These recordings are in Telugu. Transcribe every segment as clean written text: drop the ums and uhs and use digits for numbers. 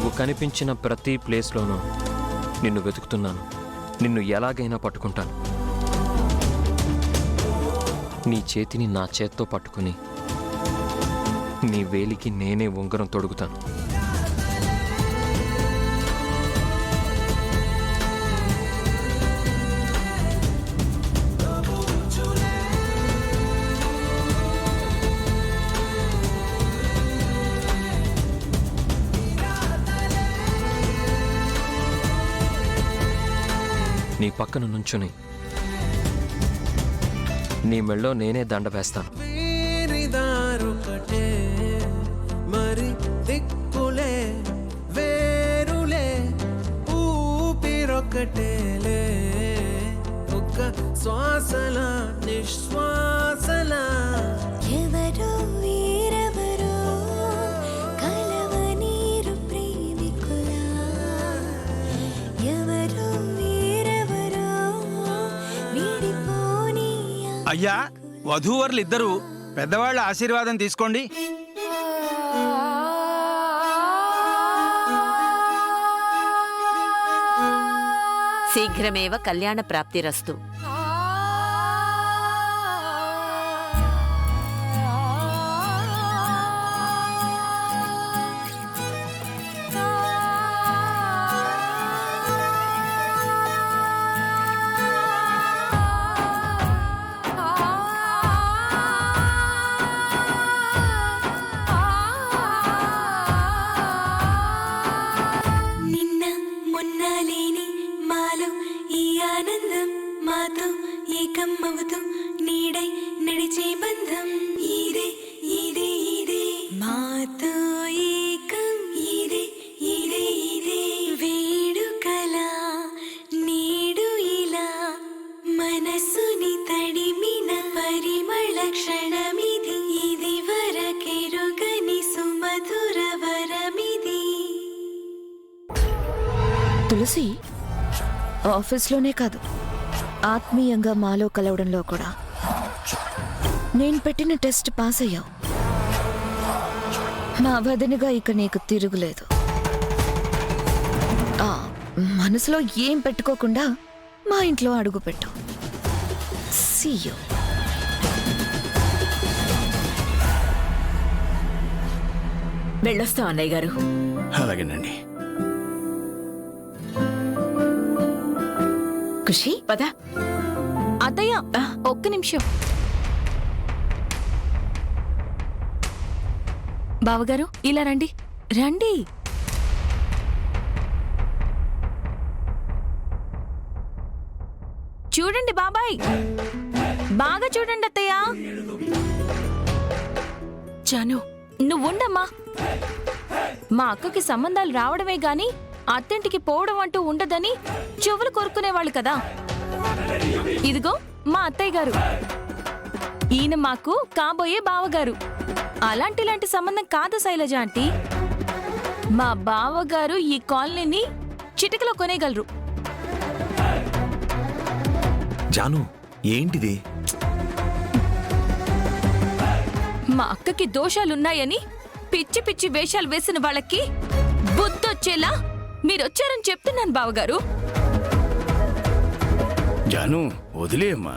నువ్వు కనిపించిన ప్రతి ప్లేస్లోనూ నిన్ను వెతుకుతున్నాను. నిన్ను ఎలాగైనా పట్టుకుంటాను. నీ చేతిని నా చేత్తో పట్టుకుని నీ వేలికి నేనే ఉంగరం తొడుగుతాను. నీ పక్కన నుంచుని నీ మెళ్ళో నేనే దండ వేస్తాను. మరి దిక్కులే వేరులే ఊపిరొక్కటేలే ఒక్క శ్వాసల నిశ్వాసల ఎవరో వీరెవరో కలవనీరు ప్రేమికులా ఎవరో వీరెవరో విడిపోని. అయ్యా, వధూవరులు ఇద్దరు పెద్దవాళ్ళ ఆశీర్వాదం తీసుకోండి. శీఘ్రమేవ కళ్యాణ ప్రాప్తిరస్తు. నీడై నడిచే బంధం ఇదే ఇదే ఇదే మాతో ఏకం ఇదే ఇదే ఇదే వేడుకల నీడు ఇలా మనసుని తడిమిన పరిమళ క్షణమిది ఇది వరకెరుగని సుమధుర వరమిది. తులసి ఆఫీస్లోనే కాదు, ఆత్మీయంగా మాలో కలవడంలో కూడా నేను పెట్టిన టెస్ట్ పాస్ అయ్యావు. నా వదినగా ఇక నీకు తిరుగులేదు. మనసులో ఏం పెట్టుకోకుండా మా ఇంట్లో అడుగు పెట్టు. See you. వెళ్ళొస్తాం అన్నయ్య గారు. అలాగేనండి. ఖుషి పద. అత్తయ్య ఒక్క నిమిషం. బావగారు ఇలా రండి రండి. చూడండి బాబాయ్, బాగా చూడండి అత్తయ్య. జాను నువ్వుండమ్మా. మా అక్కకి సంబంధాలు రావడమే గాని అత్తింటికి పోవడం అంటూ ఉండదని చెవులు కొరుకునేవాళ్ళు కదా. ఇదిగో మా అత్తయ్య గారు, ఈయన మాకు కాబోయే బావగారు. అలాంటి సంబంధం కాదు శైలజ ఆంటీ. మా బావగారు ఈ కాలనీని చిటికలో కొనేయగలరు. జాను ఏంటిది? మా అక్కకి దోషాలున్నాయని పిచ్చి పిచ్చి వేషాలు వేసిన వాళ్ళకి బుద్ధొచ్చేలా మీరొచ్చారని చెప్తున్నాను బావగారు. జాను వదిలేమ్మా,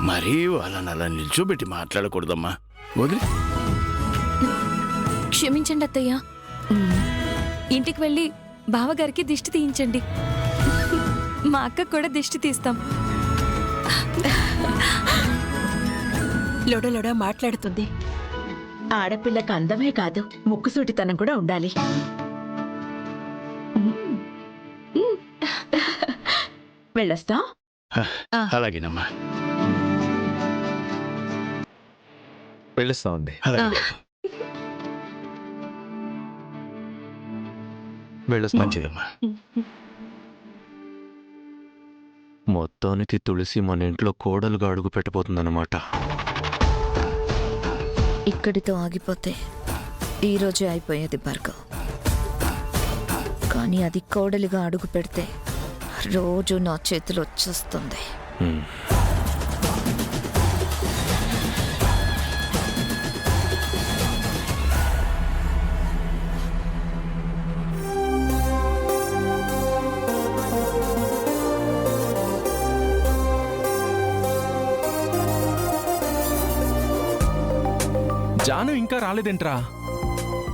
మరీ వాళ్ళని అలా నిల్చోబెట్టి మాట్లాడకూడదమ్మా, వదిలే. క్షమించండి అత్తయ్య. ఇంటికి వెళ్ళి బావగారికి దిష్టి తీయించండి. మా అక్క కూడా దిష్టి తీస్తాం. లొడలొడ మాట్లాడుతుంది. ఆడపిల్లకి అందమే కాదు, ముక్కుసూటితనం కూడా ఉండాలి. వెళ్ళొస్తా. అలాగేనమ్మా. వెళ్ళిస్తా ఉంది. మంచిదమ్మా. మొత్తానికి తులసి మన ఇంట్లో కోడలుగా అడుగు పెట్టబోతుందన్నమాట. ఇక్కడితో ఆగిపోతే ఈరోజే అయిపోయేది భార్గవ్. కానీ అది కోడలిగా అడుగు పెడితే రోజు నా చేతులు వచ్చేస్తుంది. జాను ఇంకా రాలేదేంట్రా?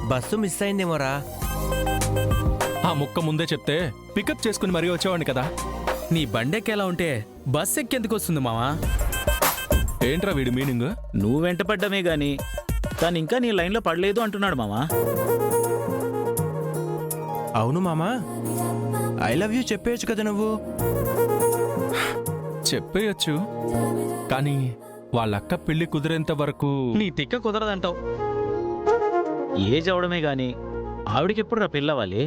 Bus miss అయిందేమోరా. ఆ ముక్క ముందే చెప్తే పికప్ చేసుకుని మరీ వచ్చేవాడిని కదా. నీ బండెక్కేలా ఉంటే బస్ ఎక్కేందుకు వస్తుంది మావా? ఏంట్రా వీడి మీనింగ్? నువ్వు వెంట పడ్డమే గాని కానీ ఇంకా నీ లైన్లో పడలేదు అంటున్నాడు మావా. అవును మామా, ఐ లవ్ యూ చెప్పేయచ్చు కదా నువ్వు. చెప్పేయచ్చు, కానీ వాళ్ళక్క పెళ్లి కుదిరేంత వరకు నీ తిక్క కుదరదంటావు. ఏజ్ అవడమే గాని ఆవిడకెప్పుడు రా పెళ్ళవ్వాలి?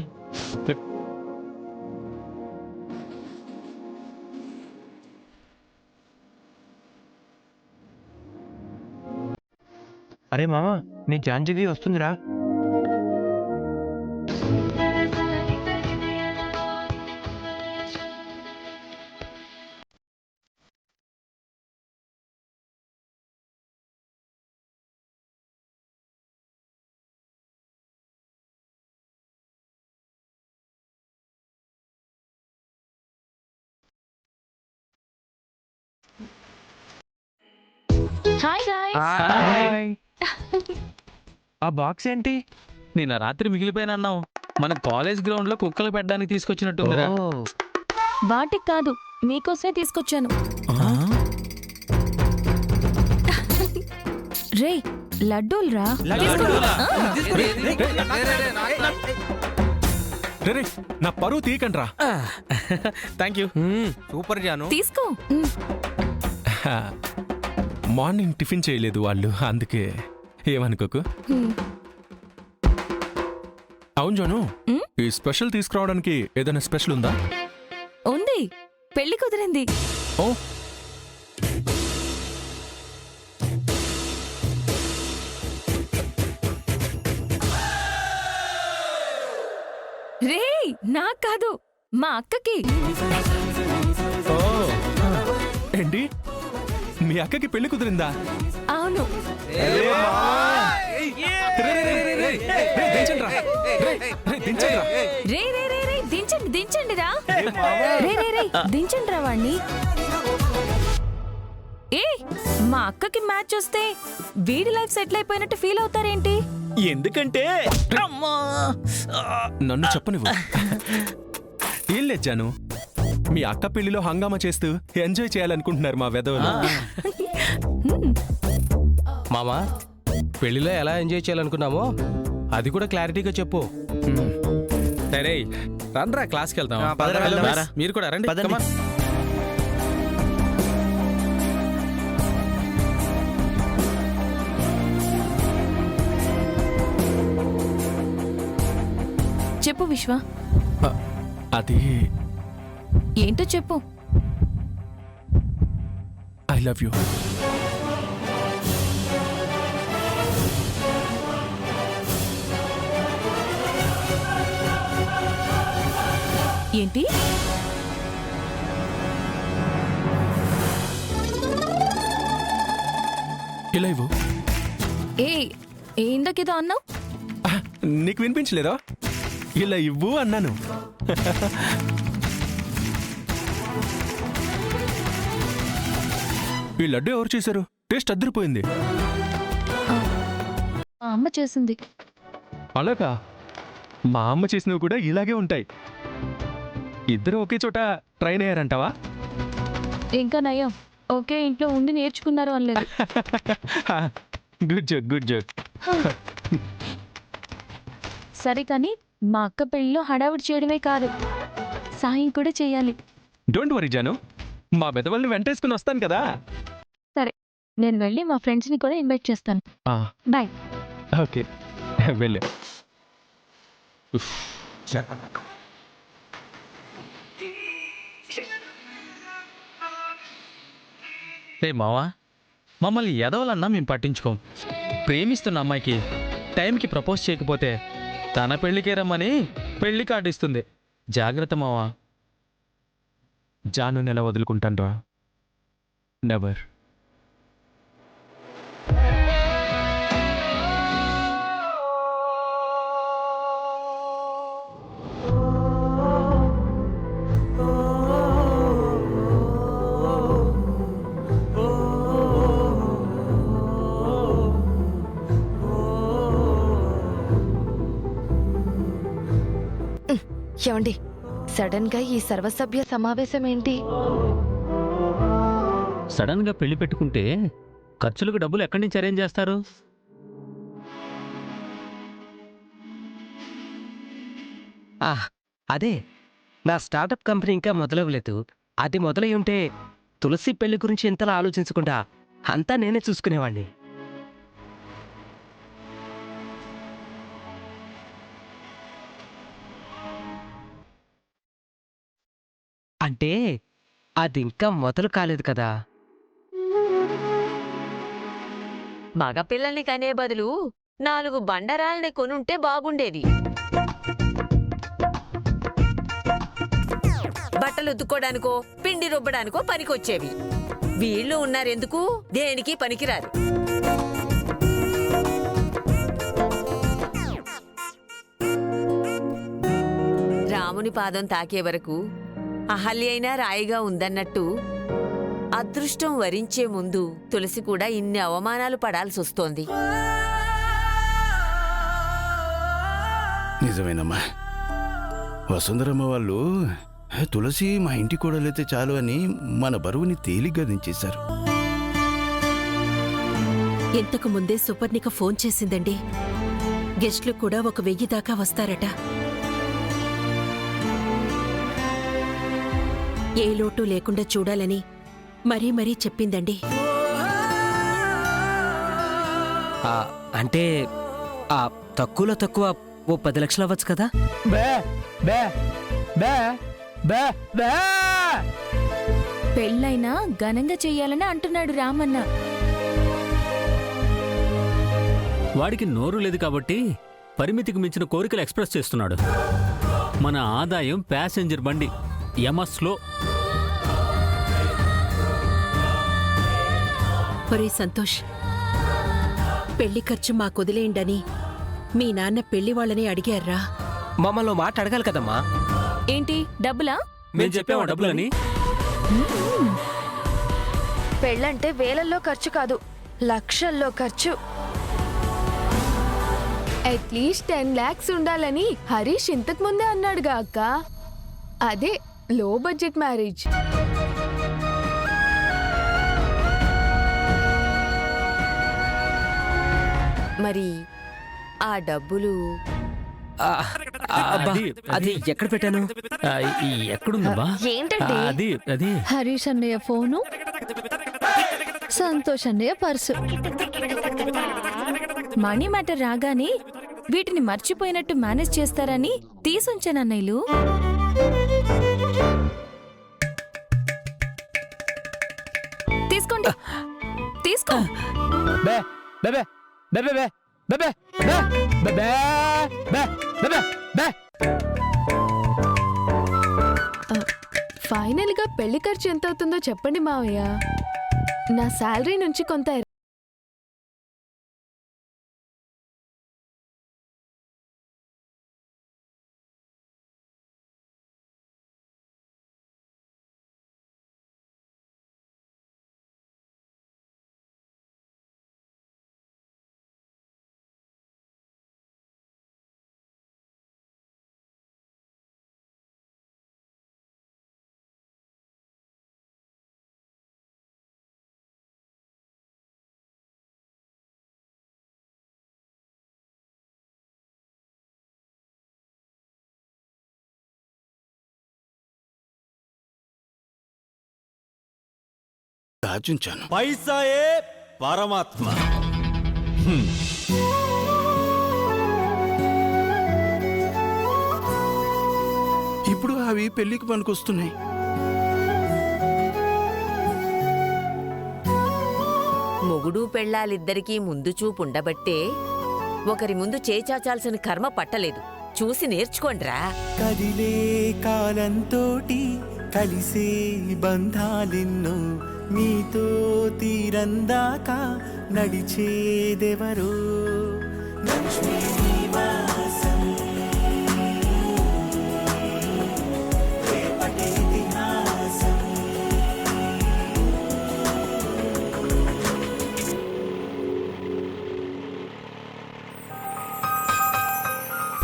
అరే మామా, నీ జాంజీవి వస్తుందిరా. Hi guys. హాయ్. ఆ బాక్స్ ఏంటి? నిన్న రాత్రి మిగిలిపోయినన్నావు. మన కాలేజ్ గ్రౌండ్ లో కుక్కలు పెట్టడానికి తీసుకొచ్చినట్టుందిరా. ఓ, వాటికి కాదు, మీకోసమే తీసుకొచ్చాను. రే లడ్డూలు రా. రే నా పరువు తీయకండ్రా. Thank you. సూపర్ జాను. తీసుకో. మార్నింగ్ టిఫిన్ చేయలేదు వాళ్ళు, అందుకే ఏమనుకోకు. అవును జాను, ఈ స్పెషల్ తీసుకురావడానికి ఏదైనా స్పెషల్ ఉందా? ఉంది, పెళ్లి కుదిరింది. ఓ, రే నాకు కాదు, మా అక్కకి. ఏంటి మీ అక్కకి పెళ్లి కుదిరిందా? అవును. రే రే రే రే దించండి దించండి రా. రే రే రే దించండి రా వాణ్ణి. ఏ మా అక్కకి మ్యాచ్ వస్తే వీడి లైఫ్ సెటిల్ అయిపోయినట్టు ఫీల్ అవుతారేంటి? ఎందుకంటే నన్ను చెప్పనివ్వు. ఏం లేచాను, మీ అక్క పెళ్లిలో హంగామా చేస్తూ ఎంజాయ్ చేయాలనుకుంటున్నారు మా వెధవలు. మామా, పెళ్లిలో ఎలా ఎంజాయ్ చేయాలనుకున్నామో అది కూడా క్లారిటీగా చెప్పు. సరే రండ్రా క్లాస్కి వెళ్తాం. పదరా, వెళ్దాం. రారా, మీరు కూడా రండి. పదండి. Come on. చెప్పు విశ్వ. అది ఏంటో చెప్పు. I love you. ఏంటి? ఇలా ఇవ్వు. ఏ ఇందాకేదో అన్నావు. నీకు వినిపించలేదా? ఇలా ఇవ్వు అన్నాను. ఈ లడ్డు ఎవరు చేశారు? టేస్ట్ అద్దరిపోయింది. మా అమ్మ చేసింది. అలాగా? మా అమ్మ చేసినవి కూడా ఇలాగే ఉంటాయి. ఇద్దరు ఒకే చోట ట్రైన్ అయ్యారంటావా? ఇంకా నయం, ఒకే ఇంట్లో ఉండి నేర్చుకున్నారు అనలేదు. Good joke, good joke. సరే కానీ మా అక్క పెళ్లిలో హడావుడి చేయడమే కాదు, సాయం కూడా చేయాలి. డోంట్ వరీ జాను, మా బెదవల్ని వెంటేసుకుని వస్తాను కదా. సరే, నేను వెళ్ళి మా ఫ్రెండ్స్ని కూడా ఇన్వైట్ చేస్తాను. బాయ్. ఓకే, వెళ్ళే. రే మావా, మమ్మల్ని ఎదవాలన్నా మేము పట్టించుకోం. ప్రేమిస్తున్న అమ్మాయికి టైంకి ప్రపోజ్ చేయకపోతే తన పెళ్లికే రమ్మని పెళ్లి కార్డు ఇస్తుంది. జాగ్రత్త మావా. జాను నెల వదులుకుంటాను రా. నెవర్. ఏమండి సడన్ గా ఈ సర్వసభ్య సమావేశం ఏంటి? సడన్గా పెళ్లి పెట్టుకుంటే ఖర్చులకు డబ్బులు ఎక్కడి నుంచి అరేంజ్ చేస్తారు? అదే నా స్టార్టప్ కంపెనీ ఇంకా మొదలవ్వలేదు. అది మొదలై ఉంటే తులసి పెళ్లి గురించి ఎంతలా ఆలోచించకుండా అంతా నేనే చూసుకునేవాణ్ణి. అంటే అది ఇంకా మొదలు కాలేదు కదా. మగ పిల్లల్ని కనే బదులు 4 బండరాల్ని కొనుంటే బాగుండేది. బట్టలు ఉతుక్కోడానికో పిండి రుబ్బడానికో పనికొచ్చేవి. వీళ్ళు ఉన్నారెందుకు? దేనికి పనికిరారు. రాముని పాదం తాకే వరకు అహల్య అయినా రాయిగా ఉందన్నట్టు అదృష్టం వరించే ముందు తులసి కూడా ఇన్ని అవమానాలు పడాల్సొస్తోంది. నిజమేనమ్మా. వసుంధరమ్మ వాళ్ళు తులసి మా ఇంటి కూడలైతే చాలు అని మన బరువుని తేలిగ్గా దించేశారు. ఇంతకు ముందే సుపర్ణిక ఫోన్ చేసిందండి. గెస్ట్లు కూడా 1000 దాకా వస్తారట. ఏ లోటు లేకుండా చూడాలని మరీ మరీ చెప్పిందండి. అంటే తక్కువలో తక్కువ ఓ 10 లక్షలు అవ్వచ్చు కదా. పెళ్ళైనా ఘనంగా చెయ్యాలని అంటున్నాడు రామన్న. వాడికి నోరు లేదు కాబట్టి పరిమితికి మించిన కోరికలు ఎక్స్ప్రెస్ చేస్తున్నాడు. మన ఆదాయం ప్యాసింజర్ బండి యమస్లో. ఒరే సంతోష్, పెళ్లి ఖర్చు మాకొదిలేయండని మీ నాన్న పెళ్లి వాళ్ళని అడిగారా? మమ్మల్ని మాట అడగాలి కదమ్మా. ఏంటి డబ్బులా? మేము చెప్పామా డబ్బులని? పెళ్ళంటే వేలల్లో ఖర్చు కాదు, లక్షల్లో ఖర్చు. అట్లీస్ట్ 10 lakhs ఉండాలని హరీష్ ఇంతకు ముందే అన్నాడుగా అక్క. అదే లో బడ్జెట్ మ్యారేజ్. మరి ఆ డబ్బులు అది ఎక్కడ పెట్టాను? ఎక్కడుందబ్బా? ఏంటండి? అది హరీష్ అన్నయ్య ఫోను, సంతోష్ అన్నయ్య పర్సు. మనీ మ్యాటర్ రాగానే వీటిని మర్చిపోయినట్టు మేనేజ్ చేస్తారని తీసుంచానన్నయ్యలు. తీసుకోండి, తీసుకో. ఫైనల్ గా పెళ్లి ఖర్చు ఎంత అవుతుందో చెప్పండి మావయ్య. నా శాలరీ నుంచి కొంత దాచుంచాను. పైసాయే పరమాత్మ. ఇప్పుడు అవి పెళ్లికి పనికొస్తున్నాయి. మొగుడు పెళ్ళాలిద్దరికీ ముందు చూపుండబట్టే ఒకరి ముందు చేచాచాల్సిన కర్మ పట్టలేదు. చూసి నేర్చుకోండ్రా. కదిలే కాలంతోటి కలిసే బంధాలెన్నో నీతో తీరందాక నడిచేదెవరో లక్ష్మీ నివాసం రేపటి ఇతిహాసం.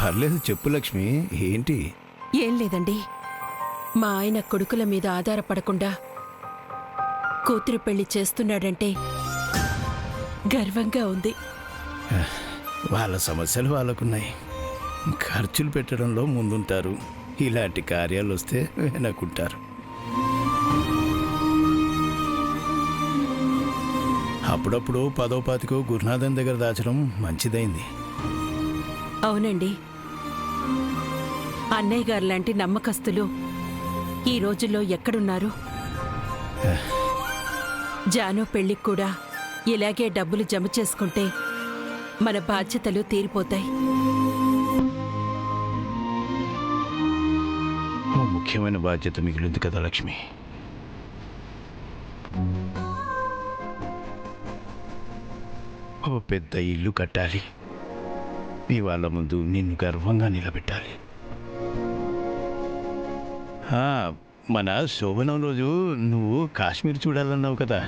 పర్లేదు చెప్పు లక్ష్మి, ఏంటి? ఏం లేదండి, మా ఆయన కొడుకుల మీద ఆధారపడకుండా కూతురు పెళ్లి చేస్తున్నాడంటే గర్వంగా ఉంది. వాళ్ళ సమస్యలు వాళ్ళకున్నాయి. ఖర్చులు పెట్టడంలో ముందుంటారు. ఇలాంటి కార్యాలు వస్తే వెనకుంటారు. అప్పుడప్పుడు 10వ 15కో గురునాథన్ దగ్గర దాచడం మంచిదైంది. అవునండి, అన్నయ్య గారు లాంటి నమ్మకస్తులు ఈ రోజుల్లో ఎక్కడున్నారు? జాను పెళ్లికి కూడా ఇలాగే డబ్బులు జమ చేసుకుంటే మన బాధ్యతలు తీరిపోతాయి. ఓ ముఖ్యమైన బాధ్యత మిగిలింది కదా లక్ష్మి. ఓ పెద్ద ఇల్లు కట్టాలి. మీ వాళ్ళ ముందు నిన్ను గర్వంగా నిలబెట్టాలి. మన శోభనం రోజు నువ్వు కాశ్మీర్ చూడాలన్నావు కదా,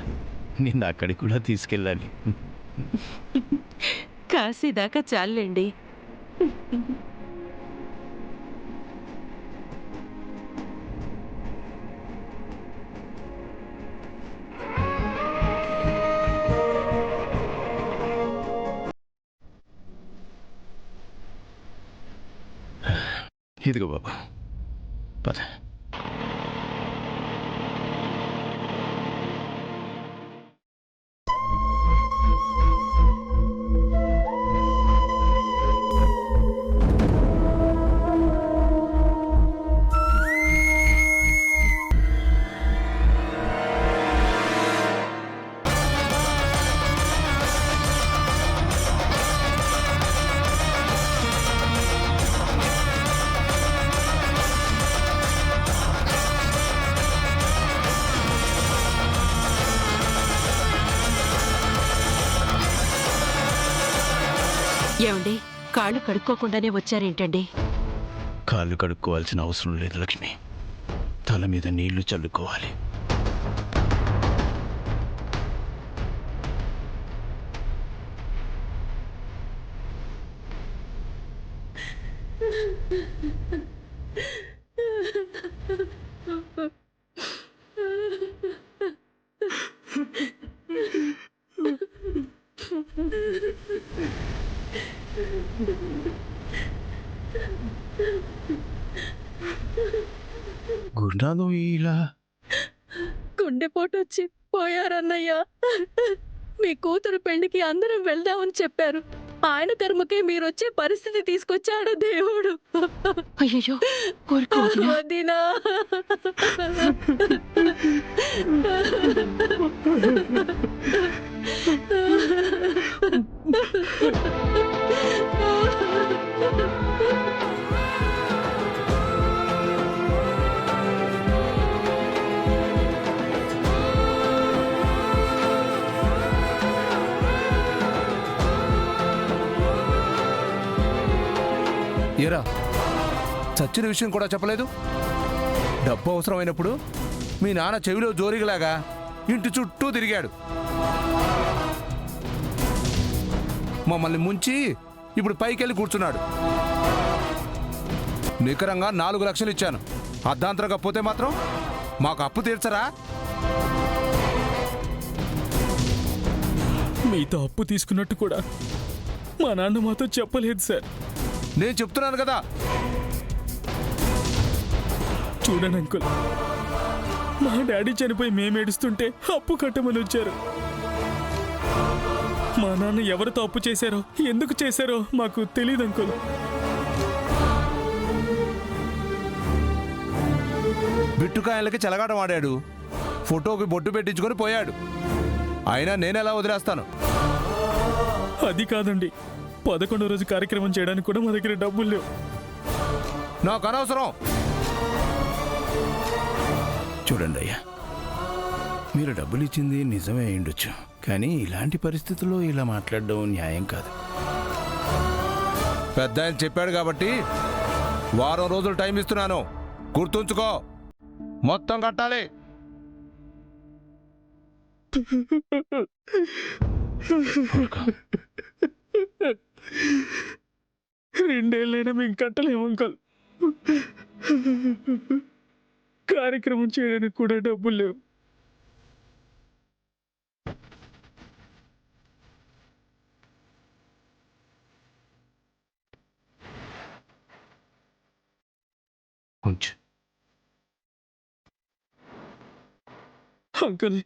నిన్ను అక్కడికి కూడా తీసుకెళ్ళాలి. కాశీ దాకా చాలండి. ఇదిగో బాబు, పద. ఏమండి, కాళ్ళు కడుక్కోకుండానే వచ్చారేంటండి? కాళ్ళు కడుక్కోవాల్సిన అవసరం లేదు లక్ష్మి, తల మీద నీళ్లు చల్లుకోవాలి. గురునాథం ఇలా గుండెపోటు వచ్చి పోయారన్నయ్య. మీ కూతురు పెళ్లికి అందరం వెళ్దామని చెప్పారు. ఆయన కర్మకే మీరొచ్చే పరిస్థితి తీసుకొచ్చాడు దేవుడు. అయ్యో వదినా. ఏరా, చచ్చిన విషయం కూడా చెప్పలేదు. డబ్బు అవసరమైనప్పుడు మీ నాన్న చెవిలో జోరిగలాగా ఇంటి చుట్టూ తిరిగాడు. మమ్మల్ని ముంచి ఇప్పుడు పైకెళ్ళి కూర్చున్నాడు. నికరంగా 4 లక్షలు ఇచ్చాను. అర్ధాంతరంగా పోతే మాత్రం మాకు అప్పు తీర్చరా? మీతో అప్పు తీసుకున్నట్టు కూడా మా నాన్న మాతో చెప్పలేదు సార్. నేను చెప్తున్నాను కదా. చూడండి అంకుల్, మా డాడీ చనిపోయి మేము ఏడుస్తుంటే అప్పు కట్టమని వచ్చారు. మా నాన్న ఎవరితో అప్పు చేశారో, ఎందుకు చేశారో మాకు తెలియదు అంకుల్. బిట్టుకాయలకి చెలగాటం ఆడాడు. ఫోటోకి బొట్టు పెట్టించుకొని పోయాడు. అయినా నేనెలా వదిలేస్తాను? అది కాదండి, 11వ రోజు కార్యక్రమం చేయడానికి కూడా మా దగ్గర డబ్బులు లేవు. నాకు అనవసరం. చూడండి అయ్యా, మీరు డబ్బులు ఇచ్చింది నిజమే అయ్యుండొచ్చు, కానీ ఇలాంటి పరిస్థితుల్లో ఇలా మాట్లాడడం న్యాయం కాదు. పెద్ద ఆయన చెప్పాడు కాబట్టి వారం రోజులు టైం ఇస్తున్నాను. గుర్తుంచుకో, మొత్తం కట్టాలి. రెండేళ్ళైనా మేము కట్టలేము అంకుల్. కార్యక్రమం చేయడానికి కూడా డబ్బులు లేవు. ఉంచు. అంకుల్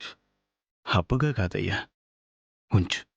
అప్పుగా కాదయ్యా, ఉంచు.